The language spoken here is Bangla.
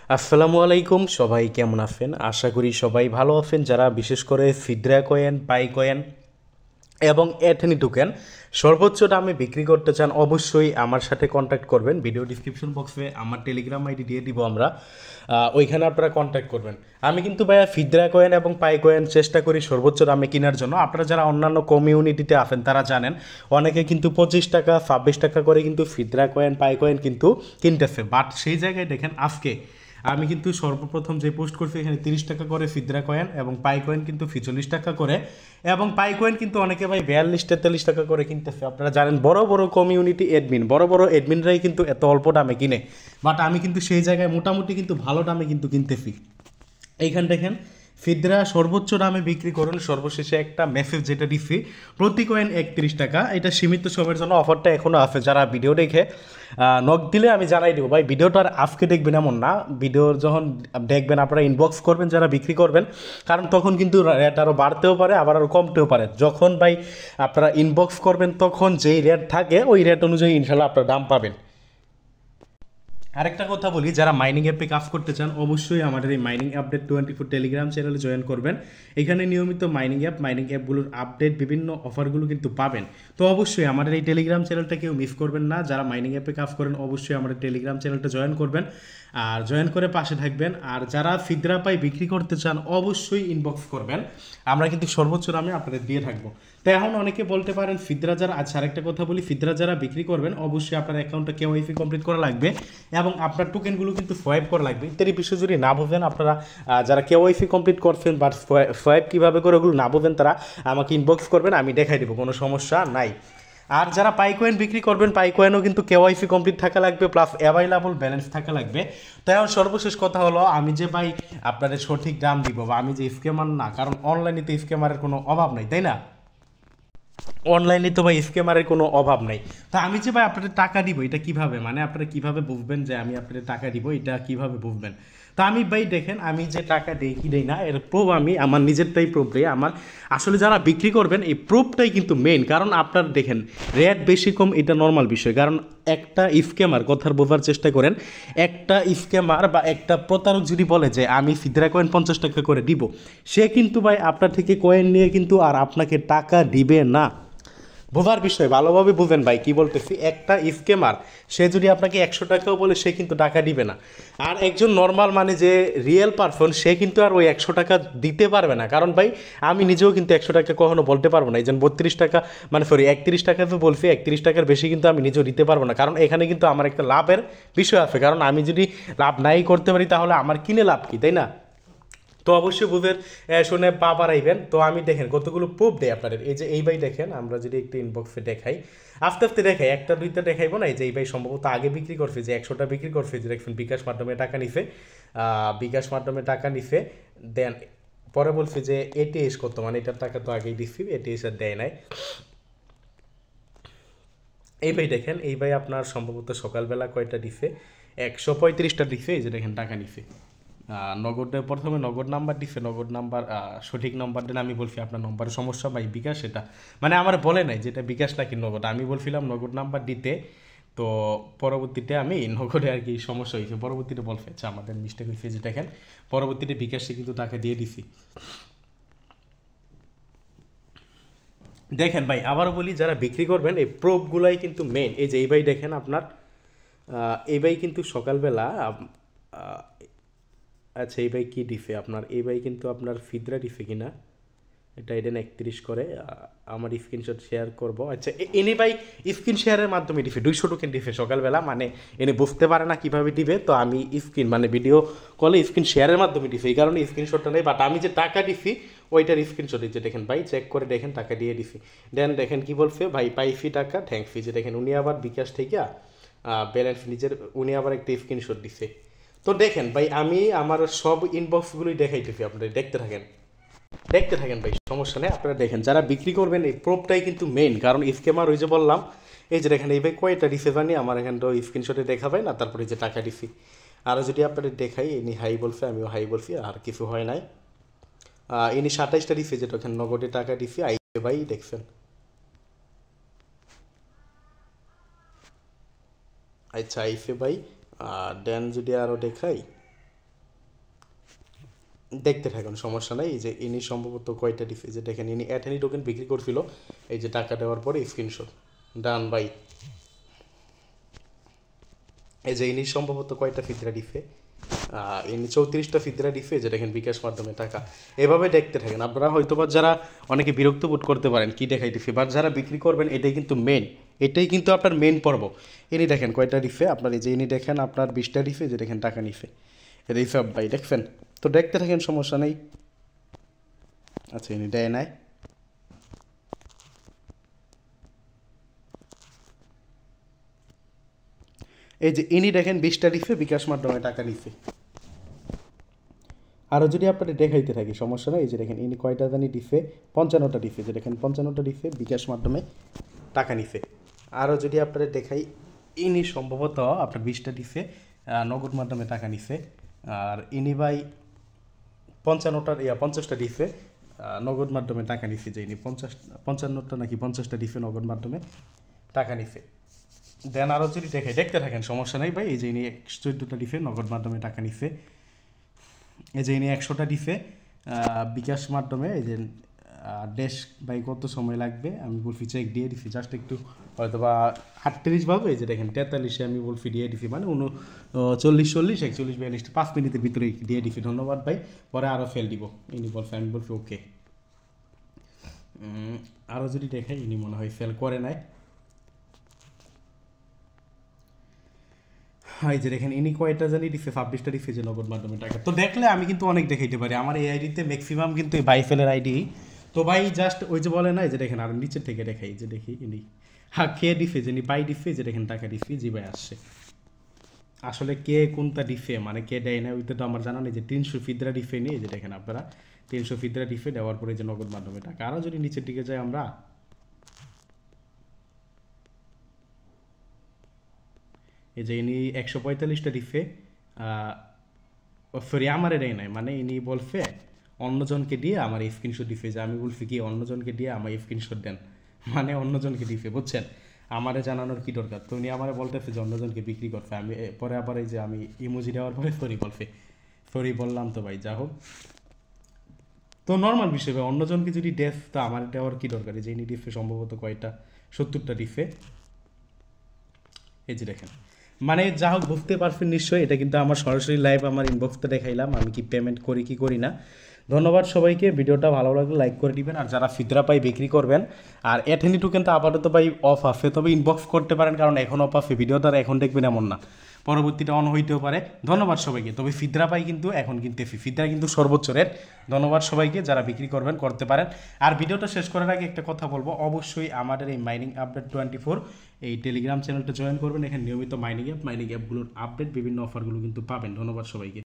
আসসালামু আলাইকুম, সবাই কেমন আছেন? আশা করি সবাই ভালো আছেন। যারা বিশেষ করে ফিডরা কয়েন, পাই কয়েন এবং এথেনি টোকেন সর্বোচ্চ দামে বিক্রি করতে চান, অবশ্যই আমার সাথে কন্ট্যাক্ট করবেন। ভিডিও ডিসক্রিপশন বক্সে আমার টেলিগ্রাম আইডি দিয়ে দিব আমরা, ওইখানে আপনারা কন্ট্যাক্ট করবেন। আমি কিন্তু ভাইয়া ফিডরা কয়েন এবং পাই কয়েন চেষ্টা করি সর্বোচ্চ দামে কেনার জন্য। আপনারা যারা অন্যান্য কমিউনিটিতে আছেন তারা জানেন অনেকে কিন্তু 25 টাকা 26 টাকা করে কিন্তু ফিডরা কয়েন, পাই কয়েন কিন্তু কিনতেছে। বাট সেই জায়গায় দেখেন আজকে আমি কিন্তু সর্বপ্রথম যে পোস্ট করছি এখানে 30 টাকা করে ফিদরা কয়েন এবং পাই কয়েন কিন্তু 45 টাকা করে, এবং পাই কয়েন কিন্তু অনেকে ভাই 42-43 টাকা করে কিনতেছে। আপনারা জানেন বড় বড় কমিউনিটি অ্যাডমিন, বড় বড় অ্যাডমিনরাই কিন্তু এত অল্প দামে কিনে, বাট আমি কিন্তু সেই জায়গায় মোটামুটি কিন্তু ভালো দামে কিন্তু কিনতেছি। এইখান দেখেন ফিদরা সর্বোচ্চ দামে বিক্রি করুন। সর্বশেষে একটা মেসেজ যেটা দিচ্ছি, প্রতি কয়েন 31 টাকা। এটা সীমিত সময়ের জন্য অফারটা এখনও আছে। যারা ভিডিও দেখে নক দিলে আমি জানাই দেবো। ভাই ভিডিওটা আর আজকে দেখবেন এমন না, ভিডিও যখন দেখবেন আপনারা ইনবক্স করবেন যারা বিক্রি করবেন, কারণ তখন কিন্তু রেট আরও বাড়তেও পারে আবার আরও কমতেও পারে। যখন ভাই আপনারা ইনবক্স করবেন তখন যেই রেট থাকে ওই রেট অনুযায়ী ইনশাল্লাহ আপনারা দাম পাবেন। আরেকটা কথা বলি, যারা মাইনিং অ্যাপে কাজ করতে চান অবশ্যই আমাদের এই মাইনিং আপডেট 24 টেলিগ্রাম চ্যানেলে জয়েন করবেন। এখানে নিয়মিত মাইনিং অ্যাপগুলোর আপডেট, বিভিন্ন অফারগুলো কিন্তু পাবেন। তো অবশ্যই আমাদের এই টেলিগ্রাম চ্যানেলটা কেউ মিস করবেন না। যারা মাইনিং অ্যাপে কাজ করেন অবশ্যই আমাদের টেলিগ্রাম চ্যানেলটা জয়েন করবেন আর জয়েন করে পাশে থাকবেন। আর যারা ফিদরা পাই বিক্রি করতে চান অবশ্যই ইনবক্স করবেন, আমরা কিন্তু সর্বোচ্চ দামে আপনাদের দিয়ে থাকবো। তো এখন অনেকে বলতে পারেন ফিদরা যারা, আচ্ছা আরেকটা কথা বলি, ফিদরা যারা বিক্রি করবেন অবশ্যই আপনার অ্যাকাউন্টটা কেওয়াইসি কমপ্লিট করা লাগবে এবং আপনার টোকেনগুলো কিন্তু সোয়াইপ করা লাগবে। ইত্যাদি বিষয় যদি না বোঝেন আপনারা, যারা কেওয়াইসি কমপ্লিট করছেন বাট সোয়াইপ কীভাবে করে ওগুলো না বোঝেন তারা আমাকে ইনবক্স করবেন, আমি দেখাই দেবো, কোনো সমস্যা নাই। আর যারা পাই কয়েন বিক্রি করবেন, পাই কয়েনও কিন্তু কেওয়াইসি কমপ্লিট থাকা লাগবে প্লাস অ্যাভাইলেবল ব্যালেন্স থাকা লাগবে। তো এখন সর্বশেষ কথা হলো, আমি যে ভাই আপনাদের সঠিক দাম দিব বা আমি যে স্ক্যামার না, কারণ অনলাইনে তো স্ক্যামারের কোনো অভাব নাই, তাই না? অনলাইনে তো ভাই স্ক্যামারের কোনো অভাব নাই। তা আমি যে ভাই আপনাদের টাকা দিব এটা কিভাবে, মানে আপনারা কিভাবে বুঝবেন যে আমি আপনাদের টাকা দিব, এটা কিভাবে বুঝবেন? তা আমি ভাই দেখেন, আমি যে টাকা দেই কি দেই না এর প্রুফ আমি আমার নিজেরটাই প্রুফ দিই। আমার আসলে যারা বিক্রি করবেন এই প্রুফটাই কিন্তু মেইন। কারণ আপনার দেখেন রেট বেশি কম এটা নর্মাল বিষয়, কারণ একটা স্ক্যামার, কথার বোঝার চেষ্টা করেন, একটা স্ক্যামার বা একটা প্রতারক যদি বলে যে আমি ফিদরা কয়েন 50 টাকা করে দিব, সে কিন্তু ভাই আপনার থেকে কয়েন নিয়ে কিন্তু আর আপনাকে টাকা দিবে না। বোঝার বিষয়, ভালোভাবে বুঝেন ভাই কি বলতেছি। একটা স্কেমার সে যদি আপনাকে 100 টাকাও বলে সে কিন্তু টাকা দিবে না। আর একজন নর্মাল মানে যে রিয়েল পারসন সে কিন্তু আর ওই 100 টাকা দিতে পারবে না। কারণ ভাই আমি নিজেও কিন্তু 100 টাকা কখনো বলতে পারবো না। এই যে 32 টাকা, মানে সরি 31 টাকা তো বলছি, 31 টাকার বেশি কিন্তু আমি নিজেও দিতে পারবো না। কারণ এখানে কিন্তু আমার একটা লাভের বিষয় আছে, কারণ আমি যদি লাভ নাই করতে পারি তাহলে আমার কিনে লাভ কি, তাই না? তো অবশ্যই বুঝের শুনে পা বাড়াইবেন। তো আমি দেখেন কতগুলো প্রুফ দেয় আপনাদের। এই যে এই ভাই দেখেন, আমরা যদি একটু ইনবক্সে দেখাই, আস্তে আস্তে দেখাই, একটা দুইটা দেখাইবো না। এই যে এই ভাই সম্ভবত আগে বিক্রি করছে, যে 100টা বিক্রি করছে, যে দেখছেন বিকাশ মাধ্যমে টাকা নিছে, বিকাশ মাধ্যমে টাকা নিছে। দেন পরে বলছে যে এটিএস কত, মানে এটার টাকা তো আগেই দিচ্ছি, এটিএস আর দেয় নাই। এই ভাই দেখেন, এই ভাই আপনার সম্ভবত সকালবেলা কয়টা দিছে, 135টা দিছে। এই যে দেখেন টাকা নিছে, নগদে প্রথমে নগদ নাম্বার দিছে, নগদ নাম্বার সঠিক নাম্বার দেন। আমি বলছি আপনার নম্বরের সমস্যা ভাই বিকাশ, এটা মানে আমার বলে নাই যেটা বিকাশ নাকি নগদ, আমি বলছিলাম নগদ নাম্বার দিতে। তো পরবর্তীতে আমি নগদে আর কি সমস্যা হয়েছে, পরবর্তীতে বলছে আচ্ছা আমাদের মিস্টেক হয়েছে, যে দেখেন পরবর্তীতে বিকাশে কিন্তু টাকা দিয়ে দিছি। দেখেন ভাই আবারও বলি, যারা বিক্রি করবেন এই প্রোপগুলাই কিন্তু মেন। এই যে এই ভাই দেখেন আপনার, এই ভাই কিন্তু সকালবেলা আহ, আচ্ছা এই ভাই কী দিছে আপনার, এই ভাই কিন্তু আপনার ফিদরা দিছে কিনা এটা এডেন 31 করে, আমার স্ক্রিনশট শেয়ার করব। আচ্ছা এনে ভাই স্ক্রিন শেয়ারের মাধ্যমে দিবে 200 টোকেন দিবে সকালবেলা, মানে এনে বুঝতে পারে না কীভাবে দিবে। তো আমি স্ক্রিন মানে ভিডিও কলে স্ক্রিন শেয়ারের মাধ্যমে দিছি, এই কারণে স্ক্রিনশটটা নেই। বাট আমি যে টাকা দিছি ওইটার স্ক্রিনশট দিচ্ছে, দেখেন ভাই চেক করে দেখেন টাকা দিয়ে দিছি। দেন দেখেন কি বলছে, ভাই পাইছি টাকা থ্যাঙ্কস। যে দেখেন উনি আবার বিকাশ থেকে ব্যালেন্স নিজের, উনি আবার একটা স্ক্রিনশট দিছে। তো দেখেন ভাই আমি আমার সব ইনবক্সগুলোই দেখাইতেছি, আপনারা দেখতে থাকেন, দেখতে থাকেন ভাই, সমস্যা নেই। আপনারা দেখেন যারা বিক্রি করবেন এই প্রোপটাই কিন্তু মেইন, কারণ স্কেমার ওই যে বললাম, এই যে দেখেন এই ভাই কয়টা দিছে জানি, আমার এখানে তো স্ক্রিনশটে দেখাবে না, তারপরে যে টাকা দিছি। আরও যদি আপনাদের দেখাই, ইনি হাই বলছে আমিও হাই বলছি, আর কিছু হয় নাই। ইনি 27টা দিছে, যেটা ওখানে নগদে টাকা দিছি আইসে ভাই দেখছেন। আচ্ছা আইসে ভাই, দেন যদি আরও দেখাই, দেখতে থাকুন, সমস্যা নাই। এই যে ইনি সম্ভবত কয়টা ডিফে, যে দেখেন ইনি অ্যাটেনি টোকেন বিক্রি করছিল, এই যে টাকা দেওয়ার পরে স্ক্রিনশট ডান বাই। এই যে ইনি সম্ভবত কয়টা ফিদরা ডিফে, ইনি 34টা ফিদরা ডিফে, যে দেখেন বিকাশ মাধ্যমে টাকা। এভাবে দেখতে থাকেন আপনারা। হয়তোবা যারা অনেকে বিরক্ত বোধ করতে পারেন কি দেখাই ডিফে, বাট যারা বিক্রি করবেন এটাই কিন্তু মেন, এটাই কিন্তু আপনার মেন পর্ব। ইনি দেখেন কয়টা ডিফে আপনার, এই যে ইনি দেখেন আপনার 20টা ডিফে, যে দেখেন টাকা নিফে রিফাব ভাই দেখবেন। তো দেখতে থাকেন, সমস্যা নেই। আচ্ছা ইনি দেয় নাই, এই যে ইনি দেখেন 20টা ডিফে বিকাশ মাধ্যমে টাকা নিফে। আরও যদি আপনাদের দেখাইতে থাকি সমস্যা নেই। এই যে দেখেন ইনি কয়টা জানি ডিফে, 55টা ডিফে, যে দেখেন 55টা ডিফে বিকাশ মাধ্যমে টাকা নিফে। আরও যদি আপনাদের দেখাই, ইনি সম্ভবত আপনার 20টা ডিফে নগদ মাধ্যমে টাকা নিফে। আর ইনি ভাই 50টা ডিফে নগদ মাধ্যমে টাকা নিফে, যে ইনি 55টা নাকি 50টা ডিফে নগদ মাধ্যমে টাকা নিফে। দেন আরও যদি দেখাই, দেখতে থাকেন, সমস্যা নেই ভাই। এই যে ইনি 14টা ডিফে নগদ মাধ্যমে টাকা নিফে। এই যে ইনি 100টা ডিফে বিকাশ মাধ্যমে, এই যে ড্যাশ বাই কত সময় লাগবে আমি বলছি চেক দিয়ে দিছি, জাস্ট একটু হয়তো বা 38 ভাবে, এই যে দেখেন 43-এ আমি বলছি দিয়ে দিছি, মানে 39, 40, 41, 42 5 মিনিটের ভিতরে দিয়ে দিছি। ধন্যবাদ ভাই, পরে আরও ফেল দিব। ইনি বলছে, আমি বলছি ওকে। আরও যদি দেখাই, ইনি মনে হয় ফেল করে নাই। এই যে দেখেন ইনি কয়টা জানি ডিফে, 26টা ডিফে, যে নগদ মাধ্যমে টাকা। তো দেখলে আমি কিন্তু অনেক দেখাইতে পারি, আমার এই আইডিতে ম্যাক্সিমাম কিন্তু এই বাইফেলের আইডি। তো ভাই জাস্ট ওই যে বলে না, যে দেখেন আর নিচের থেকে দেখাই, যে দেখি ইনি হ্যাঁ কে ডিফে, যে বাই ডিফে, যে দেখেন টাকা ডিফে, জি ভাই আসছে। আসলে কে কোনটা ডিফে মানে কে দেয় না ওইটা তো আমার জানা নেই। যে 300 ফিদরা ডিফে নিয়ে, যে দেখেন আপনারা 300 ফিদরা ডিফে দেওয়ার পরে যে নগদ মাধ্যমে টাকা। আরও যদি নিচের দিকে যাই আমরা, এই যে ইনি 145টা ডিফে, সরি আমার এটাই নাই, মানে ইনি বলছে অন্যজনকে দিয়ে আমার স্ক্রিনশট দিফে, যে আমি বলছি কি অন্যজনকে দিয়ে আমার স্ক্রিনশট দেন, মানে অন্যজনকে দিফে, বুঝছেন? আমারে জানানোর কি দরকার? তো উনি আমারে বলতেছে যে অন্যজনকে বিক্রি করতে। আমি পরে আবার এই যে আমি ইমোজি দেওয়ার পরে সরি বলছে, সরি বললাম। তো ভাই যা হোক, তো নর্মাল বিষয় ভাই, অন্যজনকে যদি ডেফ, তো আমার দেওয়ার কি দরকার? যে ইনি ডিফে সম্ভবত কয়টা, 70টা ডিফে, এই যে দেখেন। মানে যা হোক বুঝতে পারছেন নিশ্চয়ই, এটা কিন্তু আমার সরাসরি লাইভ আমার ইনবক্সতে দেখাইলাম আমি কি পেমেন্ট করি কি করি না। ধন্যবাদ সবাইকে, ভিডিওটা ভালো লাগলে লাইক করে দিবেন। আর যারা ফিদরা পাই বিক্রি করবেন, আর অ্যাথেনি টোকেন তো আপাতত ভাই অফ আছে, তবে ইনবক্স করতে পারেন, কারণ এখন অফ আছে, ভিডিও দ্বারা এখন দেখবেন এমন না, পরবর্তীতে অন হইতেও পারে। ধন্যবাদ সবাইকে। তবে ফিদরা পাই কিন্তু এখন কিনতে ফিদরা কিন্তু সর্বোচ্চ রেট। ধন্যবাদ সবাইকে, যারা বিক্রি করবেন করতে পারেন। আর ভিডিওটা শেষ করার আগে একটা কথা বলবো, অবশ্যই আমাদের এই মাইনিং আপডেট 24 এই টেলিগ্রাম চ্যানেলটা জয়েন করবেন। এখানে নিয়মিত মাইনিং অ্যাপগুলোর আপডেট, বিভিন্ন অফারগুলো কিন্তু পাবেন। ধন্যবাদ সবাইকে।